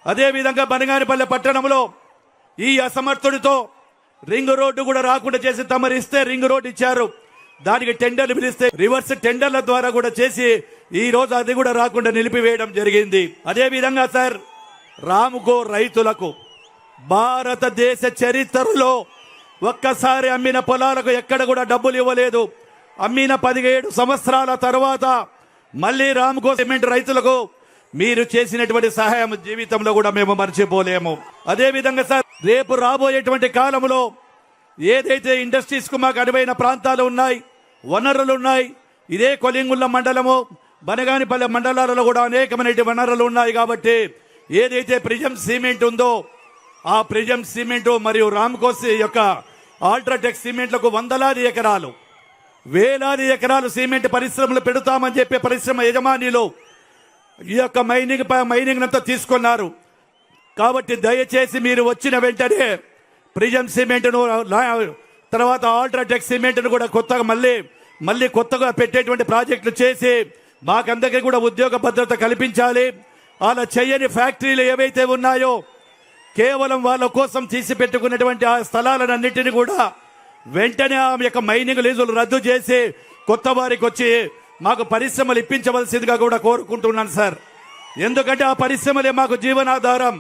అదేవిధంగా బనగానిపల్లె పట్టణంలో ఈ అసమర్థుడితో రింగ్ రోడ్డు కూడా రాకుండా చేసి తమరిస్తే రింగ్ రోడ్డు ఇచ్చారు. దానికి టెండర్లు పిలిస్తే రివర్స్ టెండర్ల ద్వారా కూడా చేసి ఈ రోజు అది కూడా రాకుండా నిలిపివేయడం జరిగింది. అదేవిధంగా సార్ రాముకో రైతులకు భారతదేశ చరిత్రలో ఒక్కసారి అమ్మిన పొలాలకు ఎక్కడ కూడా డబ్బులు ఇవ్వలేదు. అమ్మిన 17 సంవత్సరాల తర్వాత మళ్ళీ రాముకో సిమెంట్ రైతులకు మీరు చేసినటువంటి సహాయం జీవితంలో కూడా మేము మర్చిపోలేము. అదేవిధంగా సార్ రేపు రాబోయేటువంటి కాలంలో ఏదైతే ఇండస్ట్రీస్ కు మాకు అనువైన ప్రాంతాలు ఉన్నాయి, వనరులు ఉన్నాయి, ఇదే కొలింగుళ్ళ మండలము బనగానిపల్లె మండలాలలో కూడా అనేకమైన వనరులు ఉన్నాయి. కాబట్టి ఏదైతే ప్రిజం సిమెంట్ ఉందో ఆ ప్రిజం సిమెంట్ మరియు రామ్కోస్ యొక్క అల్ట్రాటెక్ సిమెంట్లకు వందలాది ఎకరాలు వేలాది ఎకరాలు సిమెంట్ పరిశ్రమలు పెడతామని చెప్పి పరిశ్రమ యజమానిలో ఈ యొక్క మైనింగ్ అంతా తీసుకున్నారు. కాబట్టి దయచేసి మీరు వచ్చిన వెంటనే ప్రిజం సిమెంట్ను తర్వాత అల్ట్రాటెక్ సిమెంట్ను కూడా కొత్తగా మళ్ళీ కొత్తగా పెట్టేటువంటి ప్రాజెక్టులు చేసి మాకందరికీ కూడా ఉద్యోగ భద్రత కల్పించాలి. అలా చేయని ఫ్యాక్టరీలు ఏవైతే ఉన్నాయో కేవలం వాళ్ళ కోసం తీసి పెట్టుకున్నటువంటి ఆ స్థలాలన్నింటినీ కూడా వెంటనే ఆ యొక్క మైనింగ్ లీజులు రద్దు చేసి కొత్త వారికి వచ్చి మాకు పరిశ్రమలు ఇప్పించవలసిందిగా కూడా కోరుకుంటున్నాను సార్. ఎందుకంటే ఆ పరిశ్రమలే మాకు జీవనాధారం.